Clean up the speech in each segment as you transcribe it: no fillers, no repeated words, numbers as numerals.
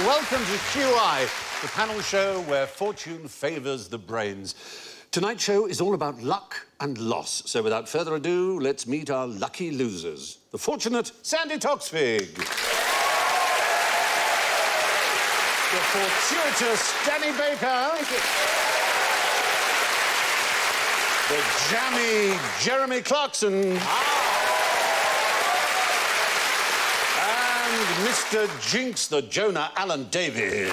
Welcome to QI, the panel show where fortune favours the brains. Tonight's show is all about luck and loss. So without further ado, let's meet our lucky losers. The fortunate Sandy Toksvig. The fortuitous Danny Baker. The jammy Jeremy Clarkson. And Mr. Jinx, the Jonah Allen Davies.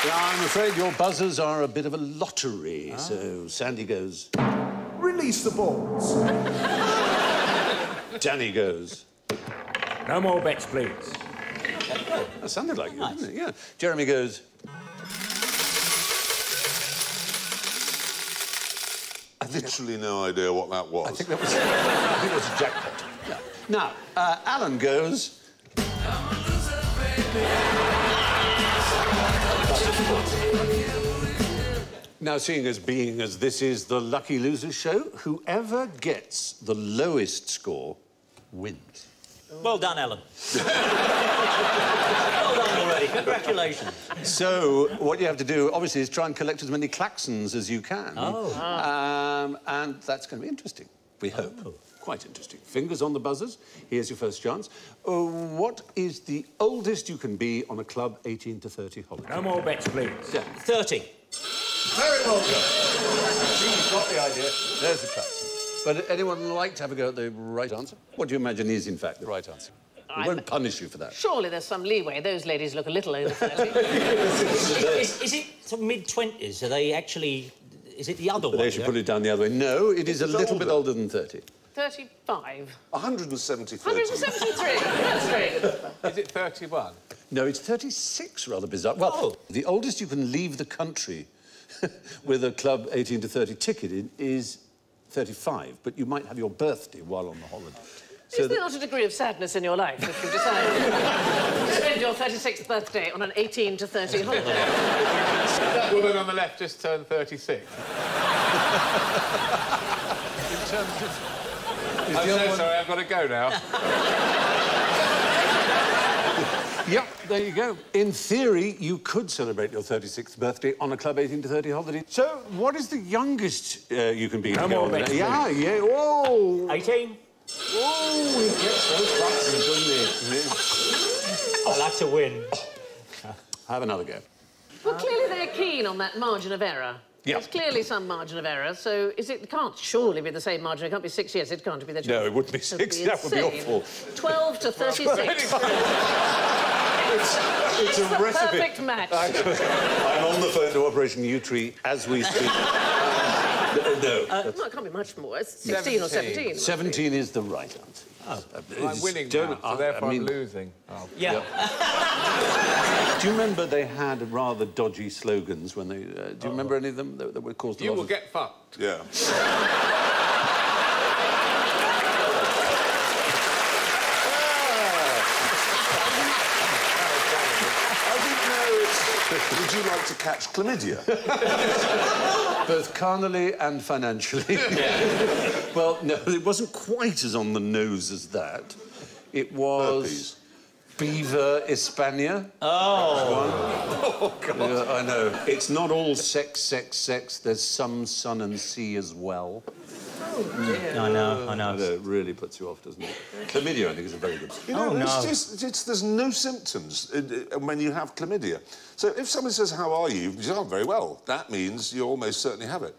Yeah, I'm afraid your buzzers are a bit of a lottery, so Sandy goes... Release the balls. Danny goes... No more bets, please. That sounded like you, didn't it? Yeah. Jeremy goes... Literally no idea what that was. I think that was a jackpot. Yeah. Now, Alan goes... Now, being as this is the Lucky Losers show, whoever gets the lowest score wins. Well done, Ellen. Well done already. Congratulations. So, what you have to do, obviously, is try and collect as many klaxons as you can. And that's going to be interesting, we hope. Quite interesting. Fingers on the buzzers. Here's your first chance. What is the oldest you can be on a Club 18 to 30 holiday? No more bets, please. Yeah. 30. Very well done. You've got the idea. There's the klaxon. But anyone like to have a go at the right answer? What do you imagine is, in fact, the right answer? We won't punish you for that. Surely there's some leeway. Those ladies look a little over 30. Is it sort of mid-20s? Are they actually... Is it the other one? They should put it down the other way. No, it is a little bit older than 30. 35. 173. 173. That's very good. Is it 31? No, it's 36, rather bizarre. Well, the oldest you can leave the country with a Club 18 to 30 ticket is 35, but you might have your birthday while on the holiday. Is there not a degree of sadness in your life if you decide to spend your 36th birthday on an 18 to 30 holiday? That woman on the left just turned 36. I'm so sorry, I've got to go now. Yep, there you go. In theory, you could celebrate your 36th birthday on a Club 18 to 30 holiday. So, what is the youngest you can be? No more bets, please. Yeah. Whoa! 18. Oh, he gets those buttons, doesn't he? I'll have to win. Have another go. Well, clearly they're keen on that margin of error. Yeah. There's clearly some margin of error, so it can't surely be the same margin. It can't be 6 years, it can't be that. No, it wouldn't be 6. That would be awful. 12 to 36. It's a recipe. Perfect match. I'm on the phone to Operation U-Tree as we speak. No, it can't be much more. It's 16 or 17. 17 is the right answer. I'm winning now, so therefore I'm losing. Oh. Yeah. Do you remember they had rather dodgy slogans when they... do you remember any of them that were caused a lot of... You will get fucked. Yeah. Would you like to catch chlamydia? Both carnally and financially. Well, no, it wasn't quite as on the nose as that. It was... Herpes. Beaver Hispania. Oh. God. I know. It's not all sex, sex, sex. There's some sun and sea as well. Oh, dear. I know. It really puts you off, doesn't it? Chlamydia, I think, is a very good... You know, there's no symptoms when you have chlamydia. So if someone says, how are you? You say, oh, very well. That means you almost certainly have it.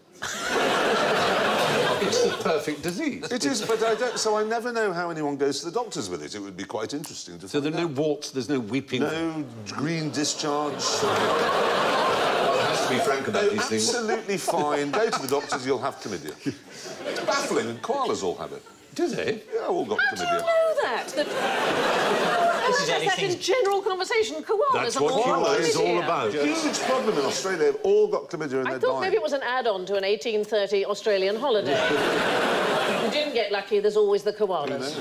It's the perfect disease. It is, but so I never know how anyone goes to the doctors with it. It would be quite interesting to So there's no warts, there's no weeping? No green discharge. Well, it has to be be frank about these things. Absolutely fine. Go to the doctors, you'll have chlamydia. It's baffling, and koalas all have it. Do they? Yeah, all got How do you chlamydia. know that? This is That's that in general conversation. Koalas That's are what all koala is all chlamydia. about. Huge problem in Australia. They've all got chlamydia and I they're thought dying. maybe it was an add-on to an 1830 Australian holiday. If you didn't get lucky, there's always the koalas.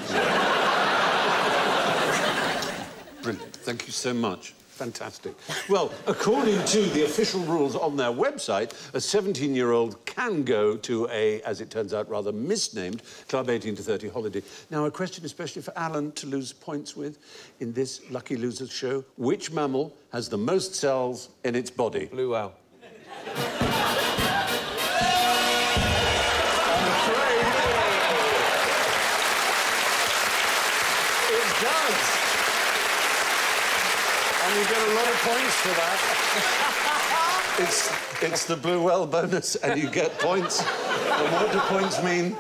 Brilliant. Thank you so much. Fantastic. Well, according to the official rules on their website, a 17-year-old can go to a, as it turns out, rather misnamed Club 18 to 30 holiday. Now, a question especially for Alan to lose points with in this Lucky Losers show. Which mammal has the most cells in its body? Blue whale. It does. And you get a lot of points for that. It's the blue whale bonus, and you get points. And what do points mean?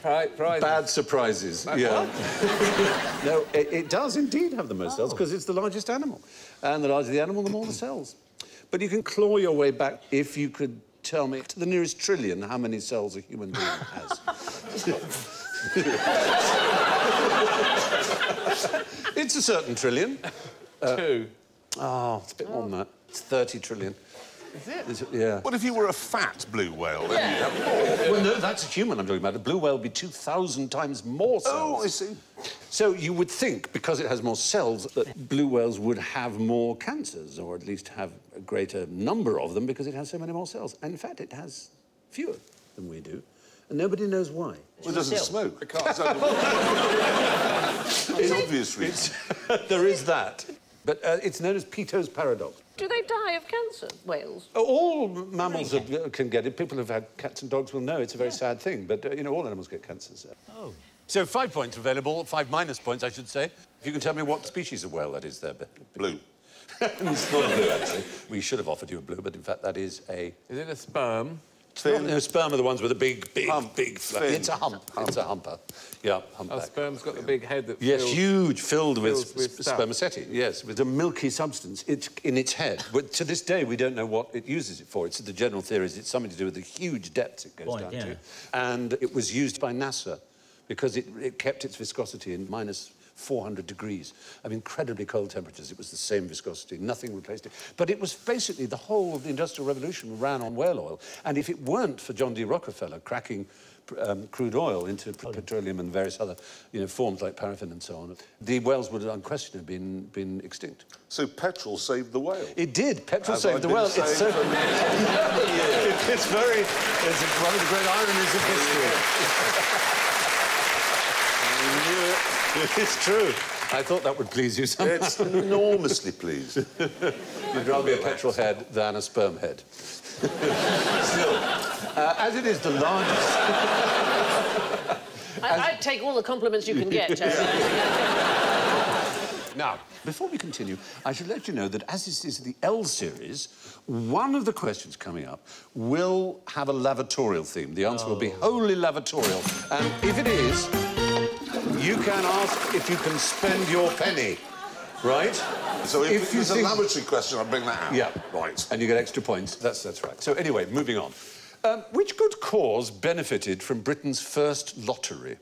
Right. Bad surprises, yeah. No, it does indeed have the most cells, because it's the largest animal. And the larger the animal, the more the cells. But you can claw your way back if you could tell me, to the nearest trillion, how many cells a human being has. It's a certain trillion. 2. Oh, it's a bit more than that. It's 30 trillion. Is it? Yeah. What if you were a fat blue whale? Then you'd have more. Well, no, that's a human I'm talking about. A blue whale would be 2,000 times more cells. Oh, I see. So you would think, because it has more cells, that blue whales would have more cancers, or at least have a greater number of them, because it has so many more cells. And in fact, it has fewer than we do. And nobody knows why. Well, it doesn't smoke. It's obvious reasons. There is that. But it's known as Peto's paradox. Do they die of cancer, whales? All mammals can get it. People who've had cats and dogs will know it's a very sad thing. But, you know, all animals get cancer. So. Oh. So 5 points available, 5 minus points, I should say. If you can tell me what species of whale that is there. Blue. It's not blue, actually. We should have offered you a blue, but in fact that is a... Is it a sperm? No, sperm are the ones with a big Hump. fin. It's a hump. It's a humper. Yeah, humpback. Oh, sperm's got the big head that Yes, fills... huge, filled with stuff. spermaceti, yes, with a milky substance in its head. But to this day, we don't know what it uses it for. It's the general theory is it's something to do with the huge depths it goes down to. And it was used by NASA because it kept its viscosity in minus 400 degrees. I mean, incredibly cold temperatures. It was the same viscosity. Nothing replaced it. But it was basically the whole of the Industrial Revolution ran on whale oil. And if it weren't for John D. Rockefeller cracking crude oil into petroleum and various other, forms like paraffin and so on, the whales would have unquestionably been extinct. So petrol saved the whale. It did. Petrol As saved I've the been whale. saying It's so... for years. It's one of the great ironies of history. It's true. I thought that would please you somehow. It's enormously pleased. You'd rather be a petrol head than a sperm head. Still, as it is the largest... I'd take all the compliments you can get, Terry. Now, before we continue, I should let you know that as this is the L series, one of the questions coming up will have a lavatorial theme. The answer will be wholly lavatorial. And if it is, you can ask if you can spend your penny, right? So if you it's a think... laboratory question, I'll bring that out. Yeah. Right. And you get extra points. That's right. So anyway, moving on. Which good cause benefited from Britain's first lottery?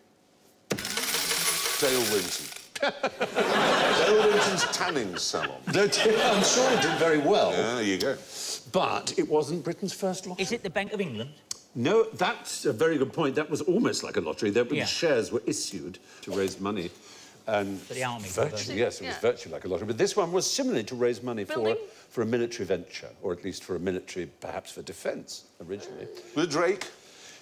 Dale Winton. Dale Winton's tanning salon. I'm sure it did very well. Yeah, there you go. But it wasn't Britain's first lottery. Is it the Bank of England? No, that's a very good point. That was almost like a lottery. There Yeah. shares were issued to raise money. And For the army, virtually, yes, it was virtually like a lottery. But this one was similarly to raise money for a military venture, or at least for a military, perhaps for defence, originally. With Drake?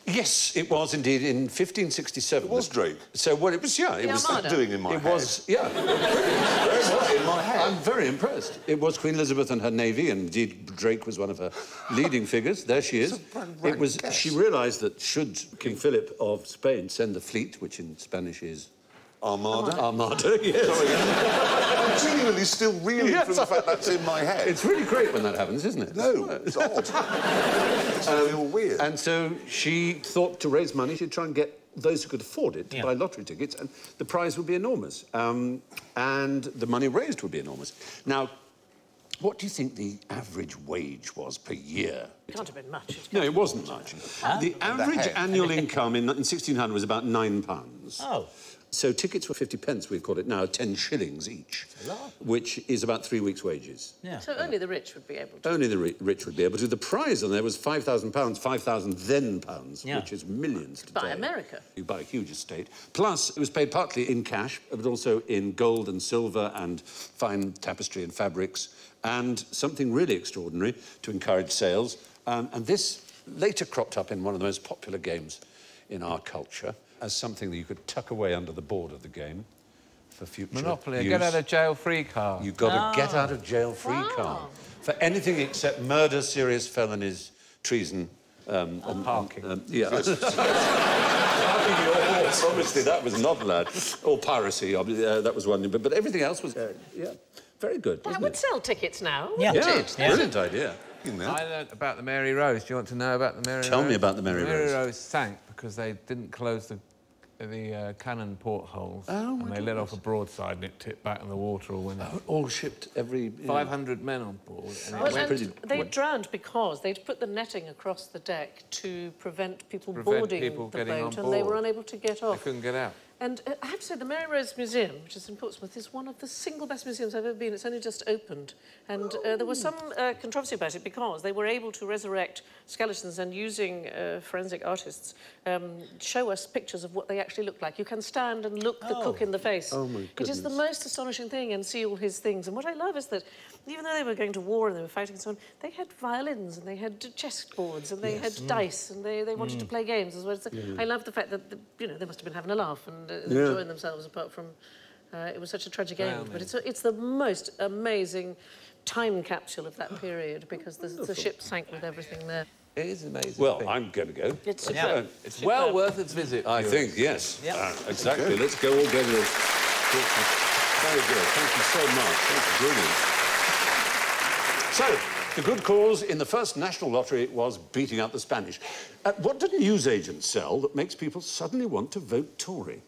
Yes, it was indeed in 1567. It was Drake. So what it was, yeah, it was Armada. Doing in my It head. was, yeah. In my head. I'm very impressed. It was Queen Elizabeth and her navy, and indeed Drake was one of her leading figures. There she is. rank It was. guess. She realised that should King Philip of Spain send the fleet, which in Spanish is Armada? Armada, yes. I'm genuinely still reeling Yes, from the fact that's in my head. It's really great when that happens, isn't it? No, it's odd. It's a little weird. And so she thought to raise money, she'd try and get those who could afford it to buy lottery tickets, and the prize would be enormous. And the money raised would be enormous. Now, What do you think the average wage was per year? It can't have been much. No, it wasn't much. The average annual income in 1600 was about £9. Oh. So tickets were 50 pence, we've called it now, 10 shillings each, which is about 3 weeks' wages. Yeah. So only the rich would be able to. Only the rich would be able to. The prize on there was £5,000, 5,000 then pounds, Yeah. which is millions today. Buy America. You buy a huge estate. Plus, it was paid partly in cash, but also in gold and silver and fine tapestry and fabrics, and something really extraordinary to encourage sales. And this later cropped up in one of the most popular games in our culture as something that you could tuck away under the board of the game for future Monopoly, a use. get-out-of-jail-free card. You've got a get-out-of-jail-free card for anything except murder, serious felonies, treason, and parking. Yeah. Parking your horse, obviously, that was not allowed. Or piracy, that was one. But everything else was, yeah, very good, That wasn't would it? sell tickets now. Yeah. Yeah, Yeah. brilliant idea. I learnt about the Mary Rose. Do you want to know about the Mary Rose? Tell me about the Mary Rose. Mary Rose sank because they didn't close the cannon portholes. Oh, my and they let off a broadside and it tipped back in the water all winter. All shipped every... 500 men on board. And Well, it and they drowned because they'd put the netting across the deck to prevent people boarding people the getting boat, on and they were board. unable to get they off. couldn't get out. And I have to say, the Mary Rose Museum, which is in Portsmouth, is one of the single best museums I've ever been. It's only just opened. And there was some controversy about it because they were able to resurrect skeletons and using forensic artists show us pictures of what they actually look like. You can stand and look the cook in the face. Oh, my It is the goodness. most astonishing thing and see all his things. And what I love is that even though they were going to war and they were fighting and so on, they had violins and they had chessboards and they had dice and they wanted to play games as well. So I love the fact that, you know, they must have been having a laugh and enjoying themselves apart from... it was such a tragic end. But it's the most amazing time capsule of that period because the ship sank with everything there. It is an amazing Well, thing. I'm going to go. It's It's well worth its visit. I Stuart. think, yes. Yeah. Exactly. Let's go all go to this. Very good. Thank you so much. That's brilliant. So, the good cause in the first national lottery was beating out the Spanish. What do newsagents sell that makes people suddenly want to vote Tory?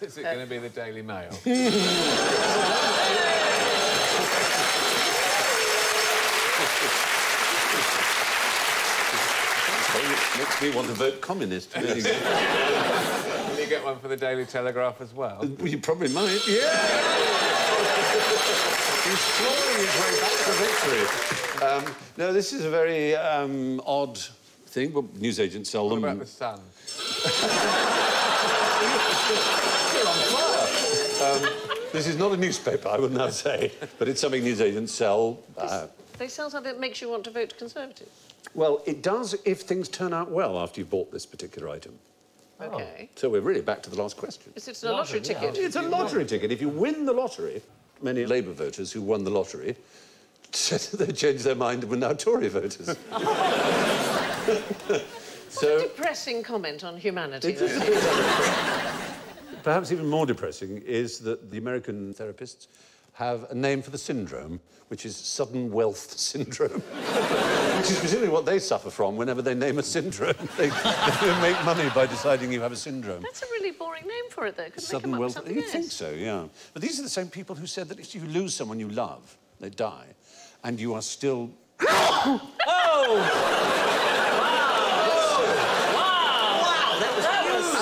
Is it going to be the Daily Mail? It makes me want to vote communist. There you go. Will you get one for the Daily Telegraph as well? Well, you probably might. Yeah! He's clawing his way back to victory. No, this is a very odd thing. Well, newsagents sell What them. about the Sun? This is not a newspaper, I would now say, but it's something newsagents sell. They sell something that makes you want to vote Conservative. Well, it does if things turn out well after you've bought this particular item. OK. So we're really back to the last question. It's a lottery ticket. It's a lottery ticket. If you win the lottery, many Labour voters who won the lottery said they changed their mind and were now Tory voters. What a depressing comment on humanity. It is a bit Perhaps even more depressing is that the American therapists have a name for the syndrome, which is sudden wealth syndrome, which is presumably what they suffer from whenever they name a syndrome. They make money by deciding you have a syndrome. That's a really boring name for it, though. Couldn't Sudden they come up with wealth. something You'd else? think so, yeah. But these are the same people who said that if you lose someone you love, they die, and you are still...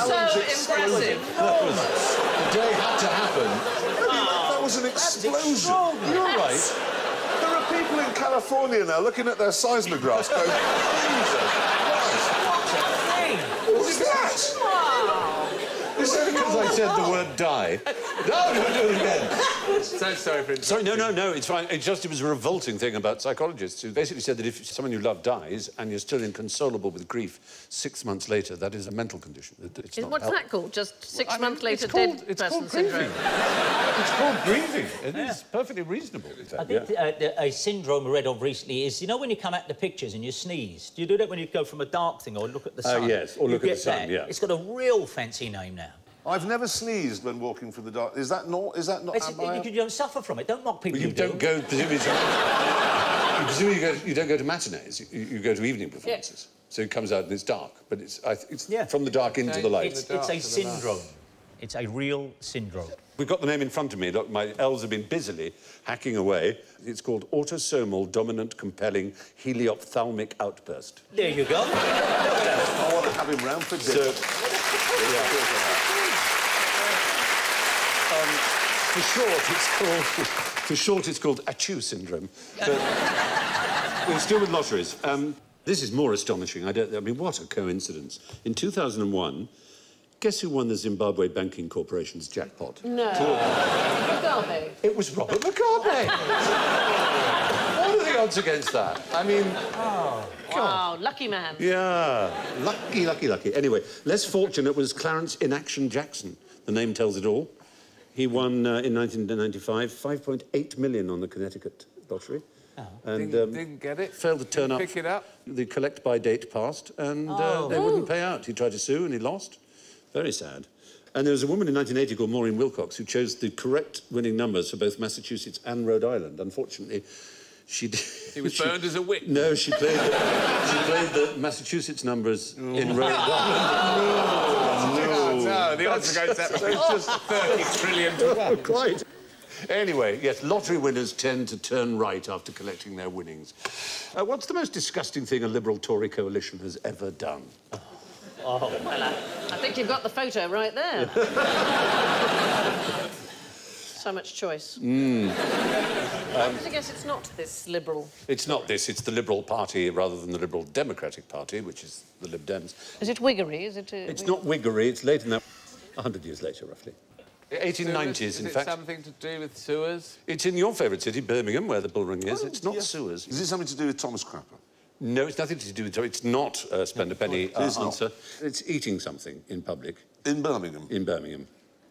So impressive. The day had to happen. That was an explosion. You're right. There are people in California now looking at their seismographs going, Jesus Christ, what is that? Is that because I said the word die? No, don't do it again. So sorry for Sorry, no, it's fine. It was a revolting thing about psychologists who basically said that if someone you love dies and you're still inconsolable with grief 6 months later, that is a mental condition. It's not What's health. that called? Just six I mean, months later, it's called- dead it's person called syndrome. grieving. It's called grieving. It is perfectly reasonable. in fact, I think a syndrome I read of recently is, you know when you come out the pictures and you sneeze? Do you do that when you go from a dark thing or look at the sun? yes, or You look at get the sun, that. yeah. It's got a real fancy name now. I've never sneezed when walking through the dark. Is that not? You don't suffer from it. Don't mock people You who don't do. go, presumably, you don't go to matinees. You go to evening performances. So it comes out and it's dark, but it's Yeah. from the dark into the light. It's a syndrome. It's a real syndrome. We've got the name in front of me. Look, my elves have been busily hacking away. It's called autosomal dominant compelling heliophthalmic outburst. There you go. I want to have him round for dinner. For short, it's called Achu syndrome. But we're still with lotteries. This is more astonishing. I mean, what a coincidence. In 2001, guess who won the Zimbabwe Banking Corporation's jackpot? No. Mugabe. It was Robert Mugabe. What are the odds against that? I mean... Wow, lucky man. Yeah, lucky. Anyway, less fortunate was Clarence Inaction Jackson. The name tells it all. He won in 1995 $5.8 million on the Connecticut lottery. Oh. And didn't get it. Failed to turn up. Pick it up. The collect-by date passed, and they wouldn't pay out. He tried to sue, and he lost. Very sad. And there was a woman in 1980 called Maureen Wilcox who chose the correct winning numbers for both Massachusetts and Rhode Island. Unfortunately, she was burned as a witch. No, she played the Massachusetts numbers in Rhode Island. No, the odds against that was just 30 trillion to 1. Quite. Anyway, yes, lottery winners tend to turn right after collecting their winnings. What's the most disgusting thing a Liberal-Tory coalition has ever done? Well, I think you've got the photo right there. So much choice. I guess it's not this Liberal. It's not this, it's the Liberal Party rather than the Liberal Democratic Party, which is the Lib Dems. Is it Whiggery? Is it? It's not Whiggery, it's later than that. 100 years later, roughly. 1890s, in fact. Is it something to do with sewers? It's in your favourite city, Birmingham, where the bull ring is. It's not sewers. Is it something to do with Thomas Crapper? No, it's nothing to do with... It's not spend a penny It's not. answer. It's eating something in public. In Birmingham? In Birmingham.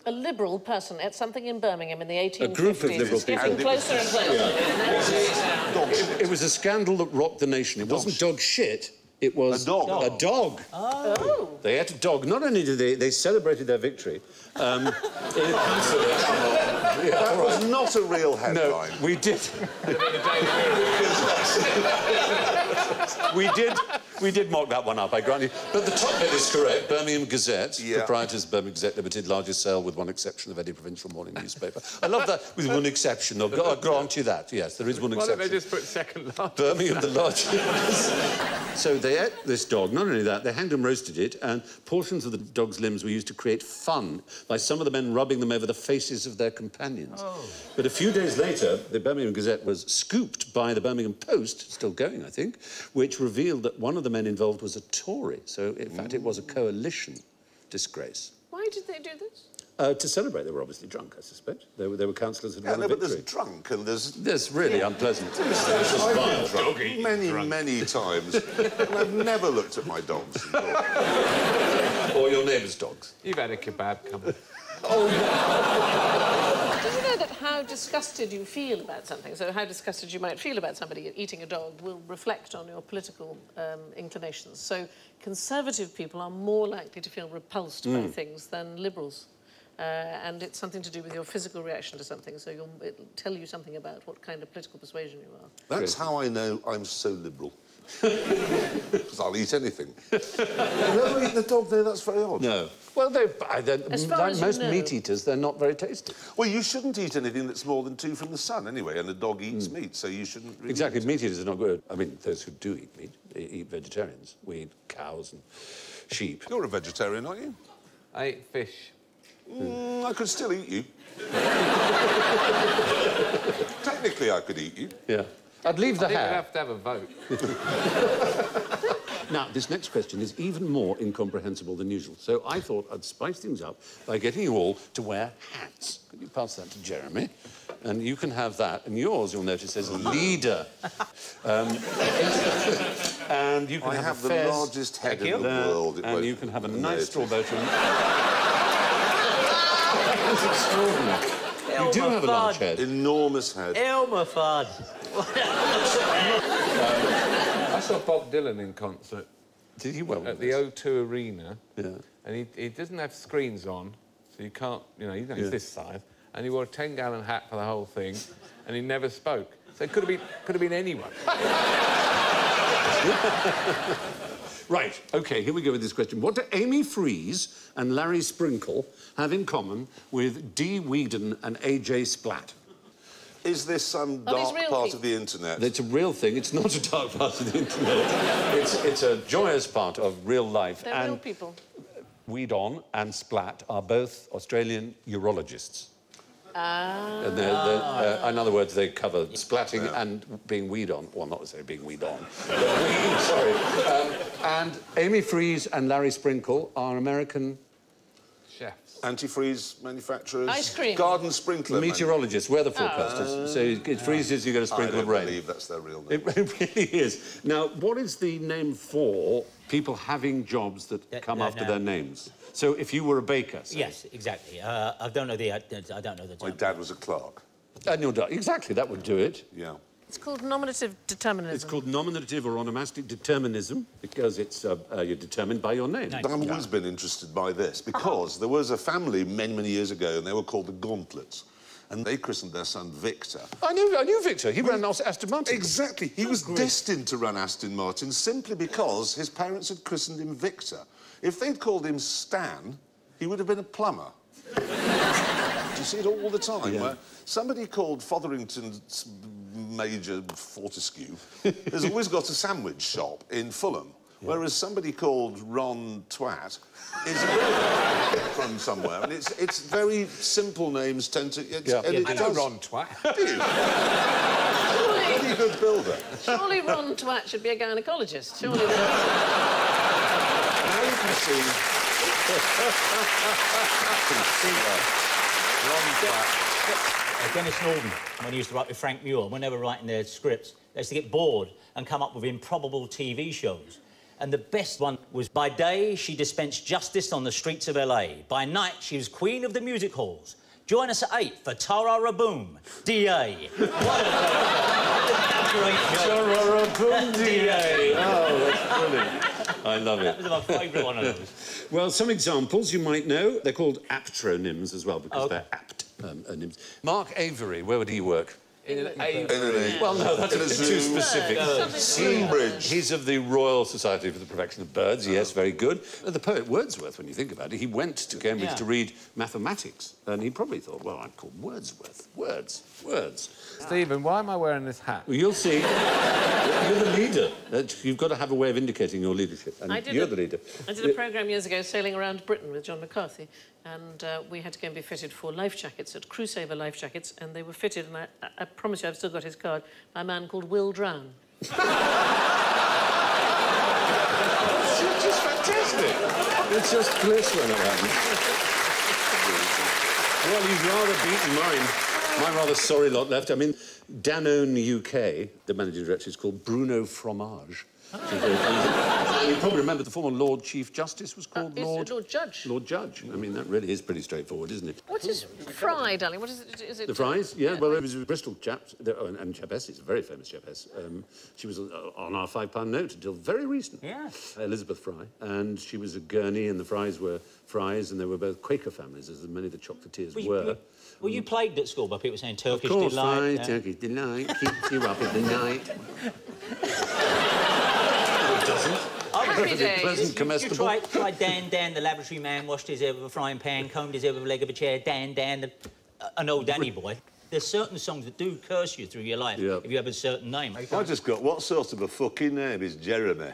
A Liberal person ate something in Birmingham in the 1850s. A group of Liberal It's getting people. closer and closer. It was a scandal that rocked the nation. It wasn't dog shit. It was... A dog. A dog. Oh. They ate a dog. Not only did they celebrated their victory. That was not a real headline. No, we did. we did mock that one up, I grant you. But the top bit is correct. Birmingham Gazette, proprietors Birmingham Gazette Limited, largest sale with one exception of any provincial morning newspaper. I love that, with one exception. I'll grant you that, yes, there is one exception. Why don't they just put second largest? Birmingham, the largest. So they ate this dog. Not only that, they hanged and roasted it, and portions of the dog's limbs were used to create fun by some of the men rubbing them over the faces of their companions. Oh. But a few days later, the Birmingham Gazette was scooped by the Birmingham Post, still going, I think, which revealed that one of the men involved was a Tory. So, in fact, it was a coalition disgrace. Why did they do this? To celebrate. They were obviously drunk, I suspect. They were councillors who'd won a but victory. there's drunk and there's... There's really unpleasant. I've been drunk many times, and I've never looked at my dogs. Or your neighbour's dogs. You've had a kebab, come on. Did you know that how disgusted you feel about something, so how disgusted you might feel about somebody eating a dog, will reflect on your political inclinations? So Conservative people are more likely to feel repulsed by things than Liberals. And it's something to do with your physical reaction to something, so it'll tell you something about what kind of political persuasion you are. That's how I know I'm so liberal. Because I'll eat anything. You've never eaten a dog there? That's very odd. No. Well, like most know. meat eaters, they're not very tasty. Well, you shouldn't eat anything that's more than 2 from the sun, anyway, and a dog eats meat, so you shouldn't... Really Exactly, eat meat eaters are not good. I mean, those who do eat meat, they eat vegetarians. We eat cows and sheep. You're a vegetarian, aren't you? I ate fish. I could still eat you. Technically, I could eat you. Yeah. I'd leave the I think we'd hair. have to have a vote. Now, this next question is even more incomprehensible than usual. So I thought I'd spice things up by getting you all to wear hats. Could you pass that to Jeremy? And you can have that. And yours, you'll notice, says leader. And you can I have the fez. largest head in the There, world. And you can have a nice straw boat. That's extraordinary. You do have a large head. Enormous head. Elmer Fudd. I saw Bob Dylan in concert. Did he well? At the O2 Arena. Yeah. And he doesn't have screens on, so you can't, he's this size. And he wore a 10-gallon hat for the whole thing, and he never spoke. So it could have been anyone. Right, OK, here we go with this question. What do Amy Freeze and Larry Sprinkle have in common with Dee Whedon and A.J. Splatt? Is this some Are these dark real part people? of the internet? It's a real thing. It's not a dark part of the internet. It's a joyous part of real life. They're real people. Whedon and Splatt are both Australian urologists. And in other words, they cover splatting and being weed on. Well, not necessarily being weed on. But sorry. And Amy Freeze and Larry Sprinkle are American Chefs. Antifreeze manufacturers. Ice cream. Garden sprinkler. meteorologists, weather forecasters. So it freezes, you get a sprinkle of rain. I believe that's their real name. It really is. Now, what is the name for people having jobs that come after their names? So if you were a baker, say. Yes, exactly. I don't know the My term. dad was a clerk. And your exactly, that would do it. Yeah. It's called nominative determinism. It's called nominative or onomastic determinism because it's you're determined by your name. Nice. I've always been interested by this because there was a family many, many years ago and they were called the Gauntlets. And they christened their son Victor. I knew Victor. He ran Aston Martin. Exactly. He was destined to run Aston Martin simply because his parents had christened him Victor. If they'd called him Stan, he would have been a plumber. You see it all the time, where somebody called Fotherington's Major Fortescue has always got a sandwich shop in Fulham, whereas somebody called Ron Twat is a bit from somewhere. And it's very simple names tend to... I know Ron Twat. Do you? Pretty good builder. Surely Ron Twat should be a gynaecologist. Surely that's... Now you can see... Ron Twat. Dennis Norton, when he used to write with Frank Muir, when they were writing their scripts, they used to get bored and come up with improbable TV shows. And the best one was, by day, she dispensed justice on the streets of LA. By night, she was queen of the music halls. Join us at 8 for Tara Raboom, DA. What a great show. Tara Raboom, DA. Oh, that's brilliant. I love it. That was my favourite one of those. Well, some examples you might know. They're called aptronyms as well because they're apt nyms. Mark Avery, where would he work? In an A. Well, no, that's too specific. Cambridge. He's of the Royal Society for the Protection of Birds, yes, very good. The poet Wordsworth, when you think about it, he went to Cambridge to read mathematics, and he probably thought, well, I'm called Wordsworth. Words. Stephen, why am I wearing this hat? Well, you'll see. You're the leader. You've got to have a way of indicating your leadership, and you're the leader. I did a programme years ago sailing around Britain with John McCarthy, and we had to go and be fitted for life jackets, at Crusader life jackets, and they were fitted, and I promise you I've still got his card, by a man called Will Drown. It's just fantastic. It's just bliss when it happens. Well, you've rather beaten mine. My rather sorry lot left. I mean, Danone UK, the managing director, is called Bruno Fromage. You probably remember the former Lord Chief Justice was called Lord Judge. Lord Judge. I mean, that really is pretty straightforward, isn't it? What is Fry, darling? What is it? Is it The Fries? Yeah, well, it was a Bristol chap, and chapess, it's a very famous chapess. She was on our £5 note until very recent. Yeah. Elizabeth Fry. And she was a Gurney, and the Fries were Fries, and they were both Quaker families, as many of the chocolatiers were. Well, you played at school by people saying Turkish Of course, delight. Fries, Turkish delight, keeps you up in the night. It doesn't. Happy days. Pleasant, You comestible. try Dan, the lavatory man, washed his hair with a frying pan, combed his hair with a leg of a chair. Dan, an old Danny boy. There's certain songs that do curse you through your life if you have a certain name. I just got, what sort of a fucking name is Jeremy?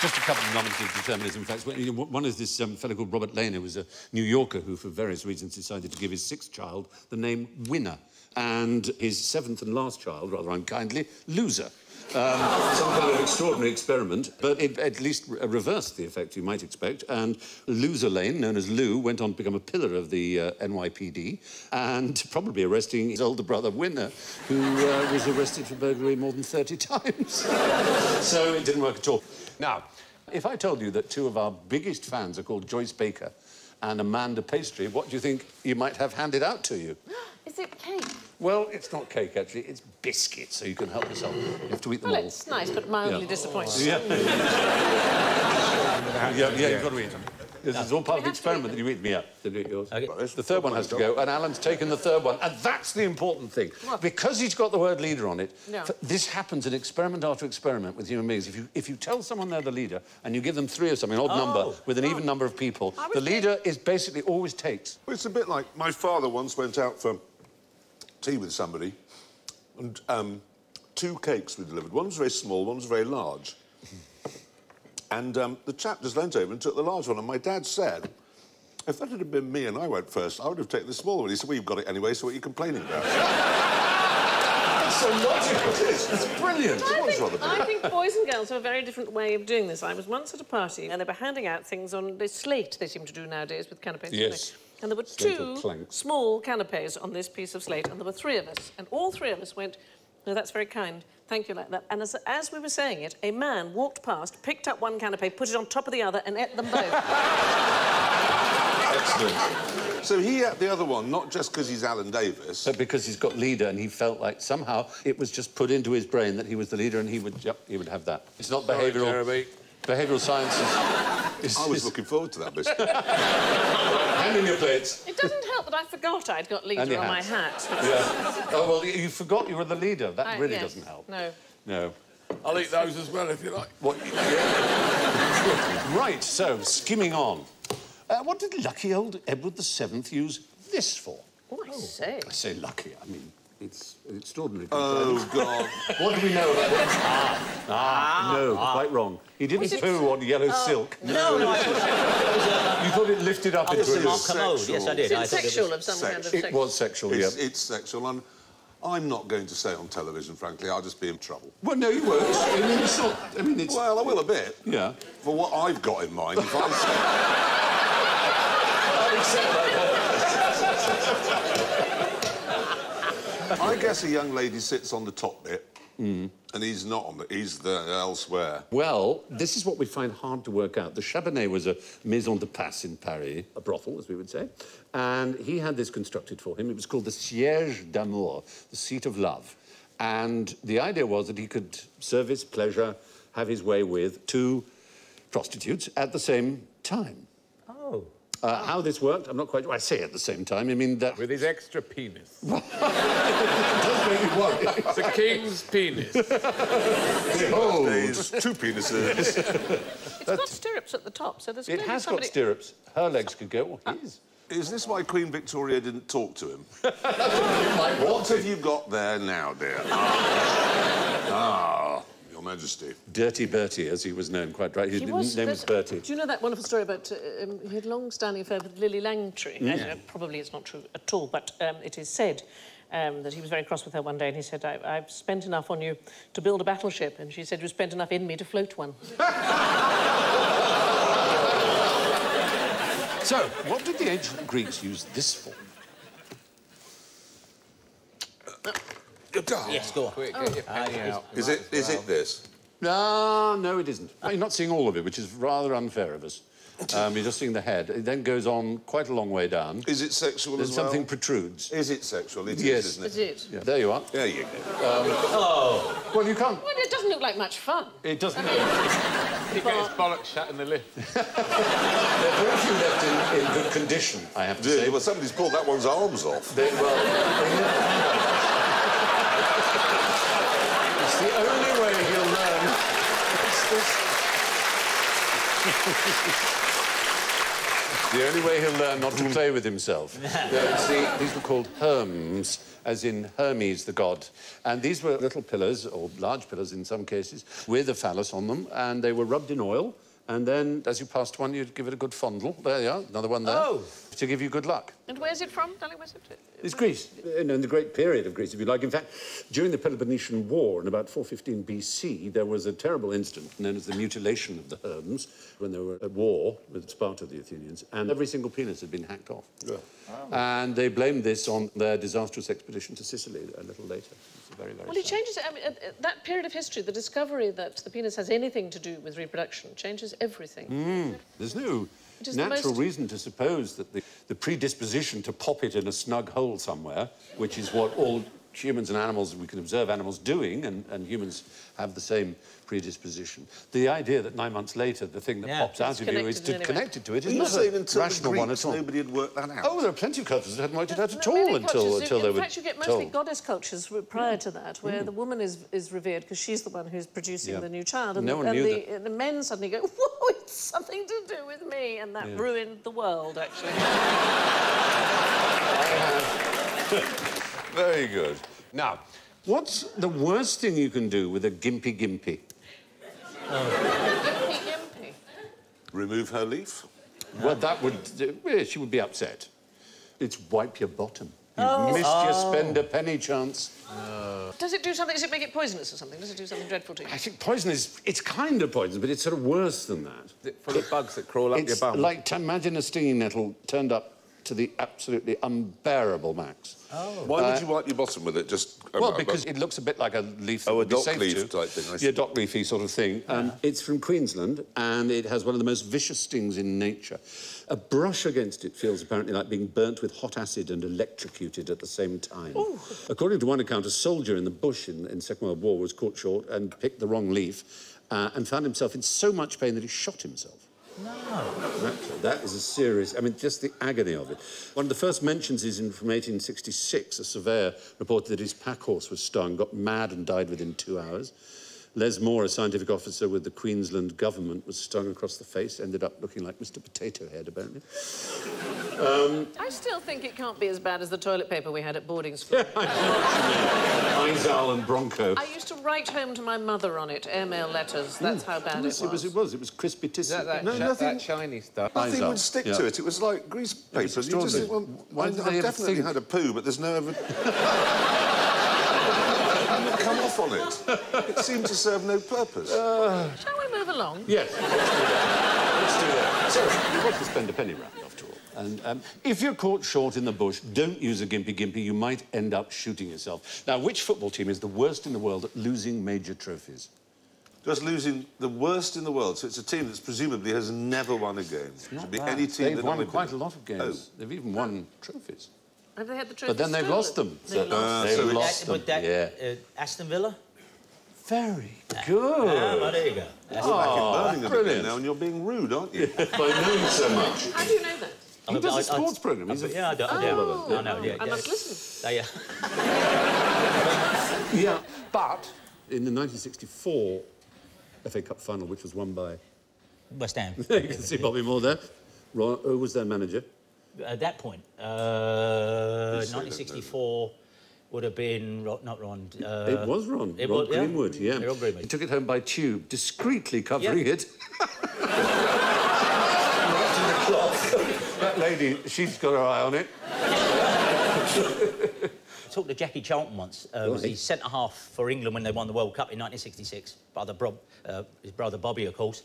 Just a couple of nominative determinism facts. One is this fellow called Robert Lane, who was a New Yorker who, for various reasons, decided to give his sixth child the name Winner, and his seventh and last child, rather unkindly, Loser. Some kind of extraordinary experiment, but it at least reversed the effect you might expect. And Loser Lane, known as Lou, went on to become a pillar of the NYPD and probably arresting his older brother, Winner, who was arrested for burglary more than 30 times. So it didn't work at all. Now, if I told you that two of our biggest fans are called Joyce Baker and Amanda Pastry, what do you think you might have handed out to you? Is it cake? Well, it's not cake, actually. It's biscuits, so you can help yourself. You have to eat them all. Well, it's nice, but mildly disappointing. Yeah. Yeah, you've got to eat them. This is all part of the experiment that you eat me up. Did it yours? Okay. The third one has to go, and Alan's taken the third one, and that's the important thing. Because he's got the word leader on it, this happens in experiment after experiment with human beings. If you tell someone they're the leader, and you give them 3 or something, an odd number, with an even number of people, the leader is basically always takes. Well, it's a bit like my father once went out for tea with somebody, and 2 cakes were delivered. One was very small, one was very large. And the chap just leant over and took the large one, and my dad said, if that had been me and I went first, I would have taken the small one. He said, well, you've got it anyway, so what are you complaining about? That's so logical. It's brilliant. I think boys and girls have a very different way of doing this. I was once at a party, and they were handing out things on the slate they seem to do nowadays with canapés. Yes. And there were Slate 2 small canapés on this piece of slate, and there were 3 of us. And all 3 of us went, no, that's very kind. Thank you, like that. And as we were saying it, a man walked past, picked up one canapé, put it on top of the other, and ate them both. Excellent. So he ate the other one, not just because he's Alan Davis. But because he's got leader, and he felt like somehow it was just put into his brain that he was the leader, and he would have that. It's not behavioural. Behavioural sciences. I was looking forward to that biscuit. Hand in your plates. It doesn't help that I forgot I'd got leader on my hat. Yeah. Oh, well, you forgot you were the leader. That really doesn't help. No. No. I'll eat those as well, if you like. What? Right, so, skimming on. What did lucky old Edward VII use this for? Oh, I say. I say lucky, I mean, it's extraordinary. Oh, God. What do we know about it? No, quite wrong. He didn't poo on yellow silk. No, You thought it lifted up into it's a... a commode. Yes, I did. Is it sexual of some kind of It was sexual, yeah. It's sexual, and I'm not going to say it on television, frankly. I'll just be in trouble. Well, no, you won't. I mean, it's not... I mean, it's... Well, I will a bit. Yeah. For what I've got in mind, if I I guess a young lady sits on the top bit, and he's not on he's there elsewhere. Well, this is what we find hard to work out. The Chabanais was a maison de passe in Paris, a brothel, as we would say, and he had this constructed for him. It was called the Siège d'Amour, the seat of love. And the idea was that he could service, pleasure, have his way with 2 prostitutes at the same time. Oh. How this worked, I'm not quite... Well, I say at the same time, I mean that... With his extra penis. It does make me worry. It's a king's penis. Oh, There's 2 penises. It's got stirrups at the top, so there's it clearly has somebody... got stirrups. Her legs could go... Oh, his. Is this why Queen Victoria didn't talk to him? Like What have you got there now, dear? Your Majesty. Dirty Bertie, as he was known, quite right. His name was Bertie. Do you know that wonderful story about he had a long-standing affair with Lily Langtry? Probably it's not true at all, but it is said that he was very cross with her one day, and he said, I've spent enough on you to build a battleship, and she said, you spent enough in me to float one. So, what did the ancient Greeks use this for? Yes, go on. Quick, get your penny out. Is it this? No, it isn't. You're not seeing all of it, which is rather unfair of us. You're just seeing the head. It then goes on quite a long way down. Is it sexual Then as well? something protrudes. Is it sexual? It Yes. is, isn't it? Is it? Yeah, there you are. There you go. Well, you can't... Well, it doesn't look like much fun. It doesn't... He get his bollocks shut in the lift. There are very few left in good condition, I have to say. Well, somebody's pulled that one's arms off. It's the only way he'll learn... The only way he'll learn not to play with himself. These were called Hermes, as in Hermes, the god. And these were little pillars, or large pillars in some cases, with a phallus on them, and they were rubbed in oil, and then, as you passed one, you'd give it a good fondle. There you are, another one there. Oh! To give you good luck. And where's it from, darling? Where's it? It's Greece, in the great period of Greece, if you like. In fact, during the Peloponnesian War, in about 415 BC, there was a terrible incident known as the mutilation of the Hermes, when they were at war with Sparta, the Athenians, and every single penis had been hacked off. Yeah. Oh. And they blamed this on their disastrous expedition to Sicily a little later. It's very, very Well, it changes... I mean, that period of history, the discovery that the penis has anything to do with reproduction changes everything. There's no natural reason to suppose that the predisposition to pop it in a snug hole somewhere, which is what all humans and animals, we can observe animals doing, and humans have the same predisposition. The idea that 9 months later, the thing that pops out of you is connected to it is not a rational one at all. Nobody had worked that out. Oh, there are plenty of cultures that hadn't worked it out at all until they were In fact, you get mostly told. goddess cultures prior to that, where the woman is revered because she's the one who's producing the new child, and, No one knew that. and the men suddenly go, whoa, it's something to do with me, and that ruined the world, actually. Very good. Now, what's the worst thing you can do with a gimpy gimpy? Gimpy, gimpy. Remove her leaf? Well, that would... well, she would be upset. It's wipe your bottom. You've missed your spend a penny chance. Does it do something? Does it make it poisonous or something? Does it do something dreadful to you? I think poison is... It's kind of poison, but it's sort of worse than that. Is it full of bugs that crawl up your It's bum? like to imagine a stinging nettle turned up to the absolutely unbearable max. Why would you wipe your bottom with it? Just Well, because it looks a bit like a leaf that a would be dock safe leaf to. type thing, I see. Yeah, dock leafy sort of thing. It's from Queensland, and it has one of the most vicious stings in nature. A brush against it feels apparently like being burnt with hot acid and electrocuted at the same time. Ooh. According to one account, a soldier in the bush in the Second World War was caught short and picked the wrong leaf and found himself in so much pain that he shot himself. No. That is a serious... I mean, just the agony of it. One of the first mentions is from 1866. A surveyor reported that his pack horse was stung, got mad and died within 2 hours. Les Moore, a scientific officer with the Queensland government, was stung across the face, ended up looking like Mr. Potato Head, apparently. I still think it can't be as bad as the toilet paper we had at boarding school. Izal and Bronco. I used to write home to my mother on it, airmail letters. That's how bad it was. It was crispy tissue. That shiny stuff. Nothing would stick to it. It was like grease paper. You just think, well, I've definitely had a poo, but there's no ever... come off on it. It seemed to serve no purpose. Shall we move along? Yes. Let's do that. So, you've got to spend a penny round, after all. And if you're caught short in the bush, don't use a gimpy gimpy. You might end up shooting yourself. Now, which football team is the worst in the world at losing major trophies? Just losing the worst in the world. So it's a team that presumably has never won a game. It should be any team They've won quite a lot of games. Oh. They've even won trophies. Have they had the trophies? But then they've lost them. They've lost them. Aston Villa? Very good. Well, there you go. Back in Birmingham again now, and you're being rude, aren't you? By knowing so much. How do you know that? He does a sports programme. I do. I know, yeah. I must listen. Yeah, but in the 1964 FA Cup final, which was won by... West Ham. You can see Bobby Moore there. Who was their manager? At that point, 1964 would have been not Ron. It was Ron. Ron Greenwood, yeah. Ron Greenwood. He took it home by tube, discreetly covering it. That lady, she's got her eye on it. I talked to Jackie Charlton once. Was the centre-half for England when they won the World Cup in 1966. His brother Bobby, of course.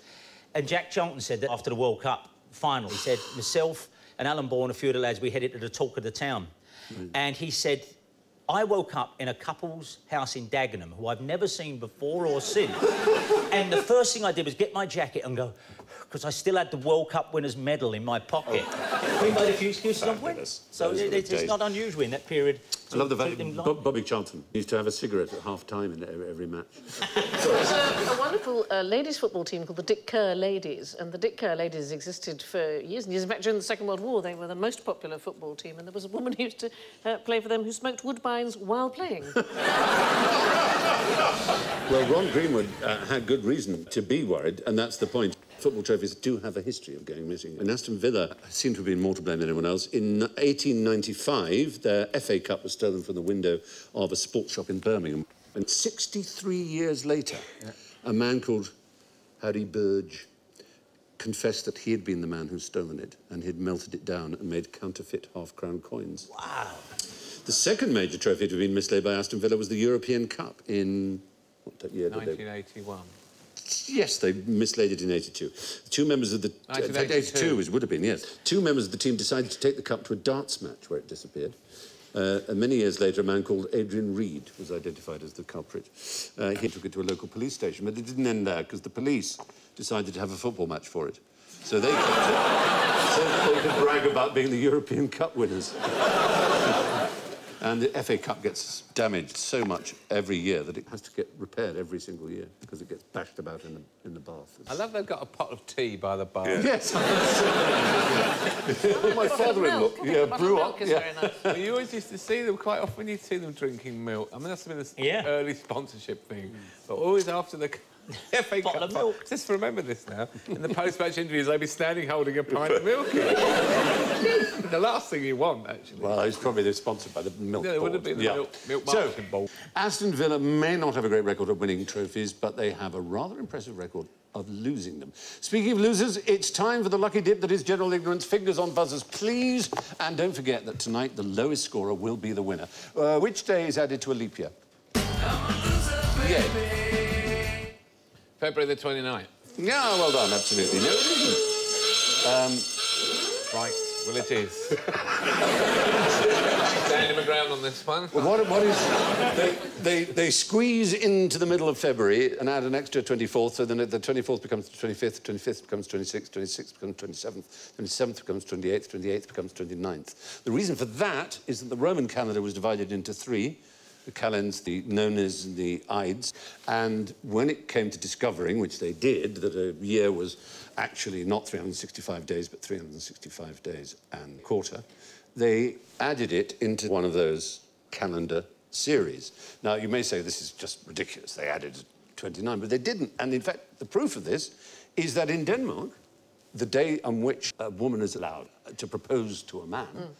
And Jack Charlton said that after the World Cup final, he said, myself and Alan Bourne, a few of the lads, we headed to the talk of the town. And he said, I woke up in a couple's house in Dagenham, who I've never seen before or since. And the first thing I did was get my jacket and go, because I still had the World Cup winners' medal in my pocket. We made a few excuses on win. So it's not unusual in that period. I love the fact that Bobby Charlton used to have a cigarette at half-time in every match. There's a wonderful ladies' football team called the Dick Kerr Ladies, and the Dick Kerr Ladies existed for years and years. In fact, during the Second World War, they were the most popular football team, and there was a woman who used to play for them who smoked Woodbines while playing. Well, Ron Greenwood had good reason to be worried, and that's the point. Football trophies do have a history of going missing. And Aston Villa seem to have been more to blame than anyone else. In 1895, their FA Cup was stolen from the window of a sports shop in Birmingham. And 63 years later, a man called Harry Burge confessed that he had been the man who'd stolen it, and he'd melted it down and made counterfeit half-crown coins. Wow. The second major trophy to have been mislaid by Aston Villa was the European Cup in... what year did 1981. Yes, they mislaid it in 82. Two members of the... 1982. It would have been, yes. Two members of the team decided to take the cup to a darts match where it disappeared. And many years later, a man called Adrian Reed was identified as the culprit. He took it to a local police station, but it didn't end there because the police decided to have a football match for it. So they kept it so that they could brag about being the European Cup winners. And the FA Cup gets damaged so much every year that it has to get repaired every single year because it gets bashed about in the bath. I love they've got a pot of tea by the bar. Yeah. Yes. My father-in-law. Yeah, brew up. Is Yeah. very nice. Well, you always used to see them quite often. You'd see them drinking milk. I mean, that's been this early sponsorship thing. But always after the FA Bottle Cup of milk. Just remember this now. In the post-match interviews, they'd be standing holding a pint of milk. The last thing you want, actually. Well, it's probably sponsored by the milk Yeah, it would have board. been the milk So, marketing board. Aston Villa may not have a great record of winning trophies, but they have a rather impressive record of losing them. Speaking of losers, it's time for the lucky dip that is general ignorance. Fingers on buzzers, please. And don't forget that tonight the lowest scorer will be the winner. Which day is added to a leap year? Yeah. February the 29th. Yeah, well done, absolutely. No, it isn't. Right, well, it is. Standing my ground on this one. What is... They squeeze into the middle of February and add an extra 24th, so then the 24th becomes the 25th, 25th becomes 26th, 26th becomes 27th, 27th becomes 28th, 28th becomes 29th. The reason for that is that the Roman calendar was divided into three, the calends, the nones and the ides, and when it came to discovering, which they did, that a year was actually not 365 days, but 365 days and a quarter, they added it into one of those calendar series. Now, you may say this is just ridiculous. They added 29, but they didn't. And, in fact, the proof of this is that in Denmark, the day on which a woman is allowed to propose to a man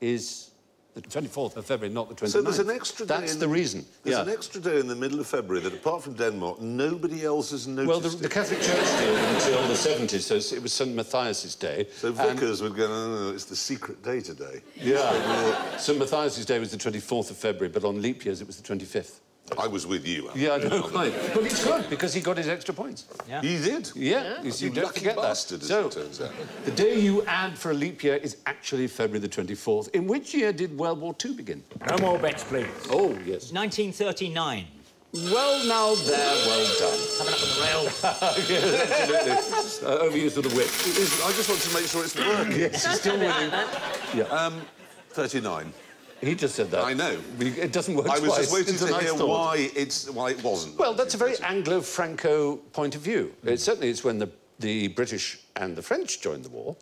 is the 24th of February, not the 29th. So there's an extra day... That's the reason. There's an extra day in the middle of February that, apart from Denmark, nobody else has noticed. Well, the Catholic Church did until the 70s, so it was St. Matthias's Day. So vicars would go, no, it's the secret day today. Yeah. St. Matthias's Day was the 24th of February, but on leap years it was the 25th. I was with you, Alan. Yeah, I know, quite. But it's good, because he got his extra points. Yeah. He did? Yeah. You You don't lucky forget bastard, that. as it turns out. The day you add for a leap year is actually February the 24th. In which year did World War II begin? No more bets, please. Oh, yes. 1939. Well, now there, well done. Coming up on the rail. Yes, absolutely. Overuse of the whip. I just want to make sure it's working. Yes, he's still winning. Yeah. 39. He just said that. I know. It doesn't work I twice. was just waiting It's a to nice hear thought. why it wasn't. Well, that's a very Anglo-Franco point of view. Certainly it's when the British and the French joined the war,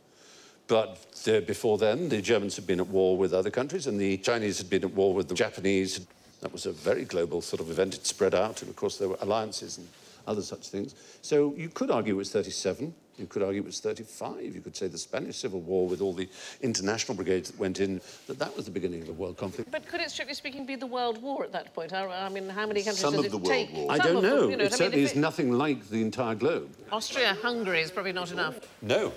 but before then, the Germans had been at war with other countries, and the Chinese had been at war with the Japanese. That was a very global sort of event. It spread out, and of course there were alliances and other such things. So you could argue it was 37. You could argue it was 35. You could say the Spanish Civil War, with all the international brigades that went in, that was the beginning of a world conflict. But could it, strictly speaking, be the World War at that point? I mean, how many countries Some does of it the World take? War. I Some don't of them, know. you know. It I certainly mean, is nothing like the entire globe. Austria-Hungary is probably not enough. No.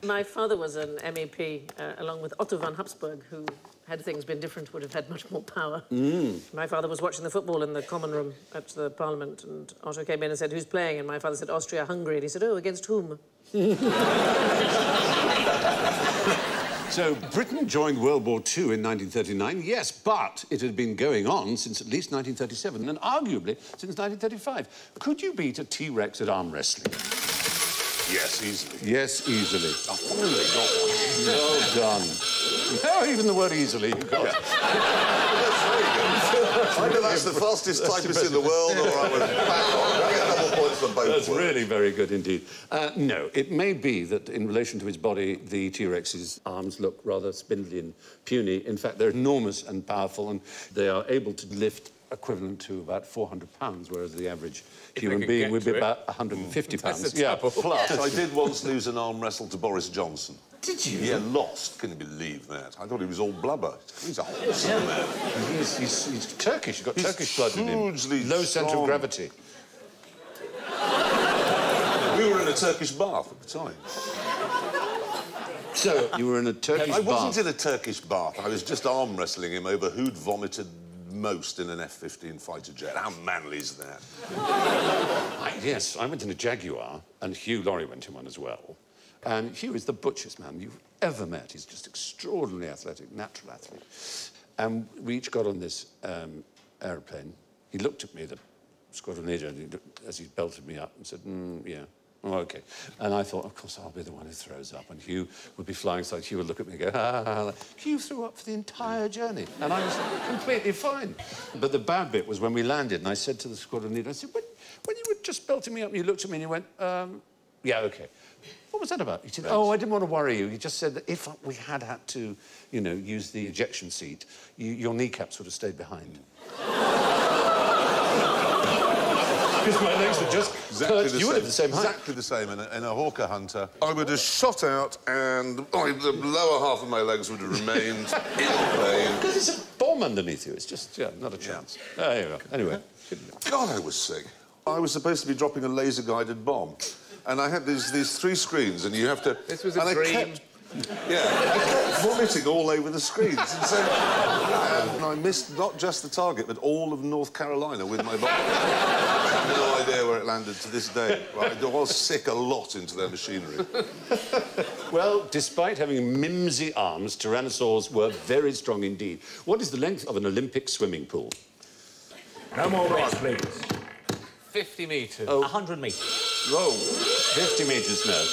My father was an MEP, along with Otto von Habsburg, who, had things been different, would have had much more power. My father was watching the football in the common room at the Parliament, and Otto came in and said, "Who's playing?" And my father said, "Austria-Hungary." And he said, "Oh, against whom?" So Britain joined World War II in 1939, yes, but it had been going on since at least 1937, and arguably since 1935. Could you beat a T-Rex at arm wrestling? Yes, easily. Yes, easily. I finally got one. Well done. No, even the word easily, you got it. Either that's the fastest typist in the world, or I was back on. I get double points for both. That's of them. really very good indeed. No, it may be that in relation to its body, the T-Rex's arms look rather spindly and puny. In fact, they're enormous and powerful, and they are able to lift equivalent to about 400 pounds, whereas the average human being would be about 150 pounds. Yeah. Plus, I did once lose an arm wrestle to Boris Johnson. Did you? Yeah, lost. Can you believe that? I thought he was all blubber. He's a wholesome man. He's Turkish. He's got Turkish blood in him. Hugely Low centre of strong. gravity. We were in a Turkish bath at the time. So, you were in a Turkish I bath. wasn't in a Turkish bath. I was just arm wrestling him over who'd vomited most in an F-15 fighter jet. How manly is that? Yes, I went in a Jaguar, and Hugh Laurie went in one as well. And Hugh is the butchest man you've ever met. He's just extraordinarily athletic, natural athlete. And we each got on this aeroplane. He looked at me, the squadron leader, as he belted me up, and said, yeah. Oh, OK. And I thought, of course, I'll be the one who throws up. And Hugh would be flying side. Hugh would look at me and go, ha, ha, ha. Hugh threw up for the entire journey. And I was completely fine. But the bad bit was when we landed, and I said to the squadron leader, I said, when you were just belting me up, you looked at me and you went, yeah, OK. What was that about? He said, oh, I didn't want to worry you. He just said that if we had to, you know, use the ejection seat, your kneecaps would have stayed behind. Because my legs were just exactly you would have the same height. Exactly the same. In a Hawker Hunter, I would have shot out and the lower half of my legs would have remained in plane. Because it's a bomb underneath you. It's just, yeah, not a chance. Yeah. There you go. Anyway. God, I was sick. I was supposed to be dropping a laser-guided bomb. And I had these 3 screens, and you have to... This was a dream. Yeah, I kept vomiting all over the screens. And so, and I missed not just the target, but all of North Carolina with my bomb. I have no idea where it landed to this day. I was sick a lot into their machinery. Well, despite having mimsy arms, tyrannosaurs were very strong indeed. What is the length of an Olympic swimming pool? No more rocks, please. 50 metres. Oh. 100 metres. Oh, 50 metres, no.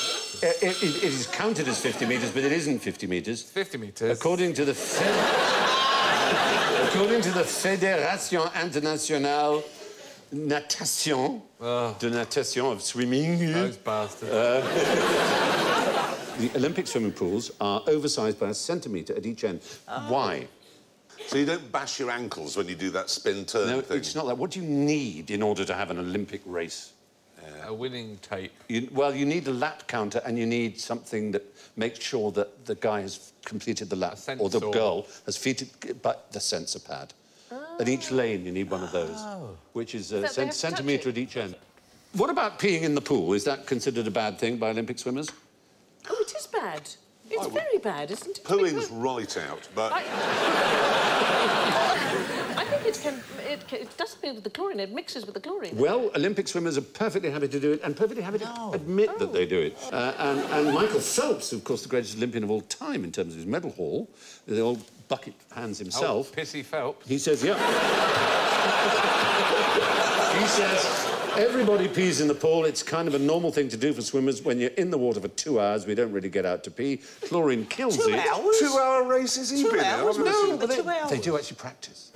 It is counted as 50 metres, but it isn't 50 metres. 50 metres. According to the Fédération Internationale Natation, de Natation of Swimming. Those bastards. The Olympic swimming pools are oversized by a centimetre at each end. Why? So you don't bash your ankles when you do that spin-turn No, thing? it's not that. What do you need in order to have an Olympic race? A winning tape. Well, you need a lap counter and you need something that makes sure that the guy has completed the lap or the girl has completed the sensor pad. At each lane, you need one of those, which is a centimetre at each end. What about peeing in the pool? Is that considered a bad thing by Olympic swimmers? Oh, it is bad. It's very bad, isn't it? Pooing's right out, but... I think it does something with the chlorine. It mixes with the chlorine. Well, Olympic swimmers are perfectly happy to do it and perfectly happy to admit that they do it. And Michael Phelps, of course, the greatest Olympian of all time in terms of his medal haul, the old bucket hands himself. Oh, Pissy Phelps. He says, yeah. He says... Everybody pees in the pool. It's kind of a normal thing to do for swimmers. When you're in the water for 2 hours, we don't really get out to pee. Chlorine kills it. 2 hours? 2-hour races he's been out? No, but they do actually practice.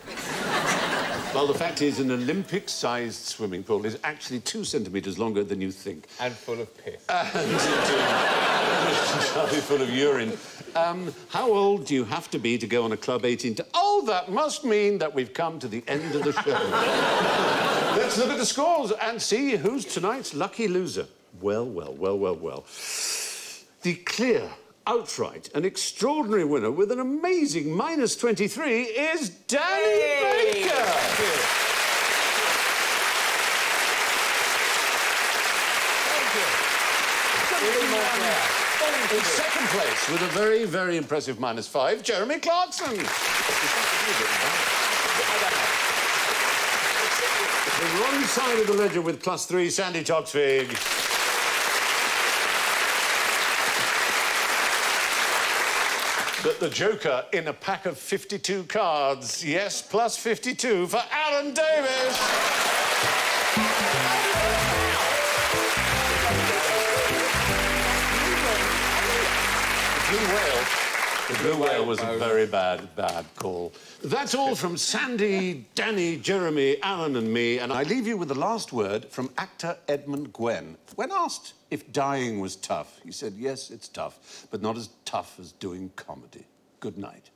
Well, the fact is, an Olympic-sized swimming pool is actually 2 centimetres longer than you think. And full of piss. And entirely full of urine. How old do you have to be to go on a Club 18 to... Oh, that must mean that we've come to the end of the show. Let's look at the scores and see who's tonight's lucky loser. Well. The clear, outright, and extraordinary winner with an amazing -23 is Danny Baker. In second place, with a very, very impressive -5, Jeremy Clarkson. The wrong side of the ledger with +3, Sandy Toksvig. But the joker in a pack of 52 cards. Yes, +52 for Alan Davis. The blue whale was a very bad call. That's all from Sandy, Danny, Jeremy, Alan and me, and I leave you with the last word from actor Edmund Gwenn. When asked if dying was tough, he said, yes, it's tough, but not as tough as doing comedy. Good night.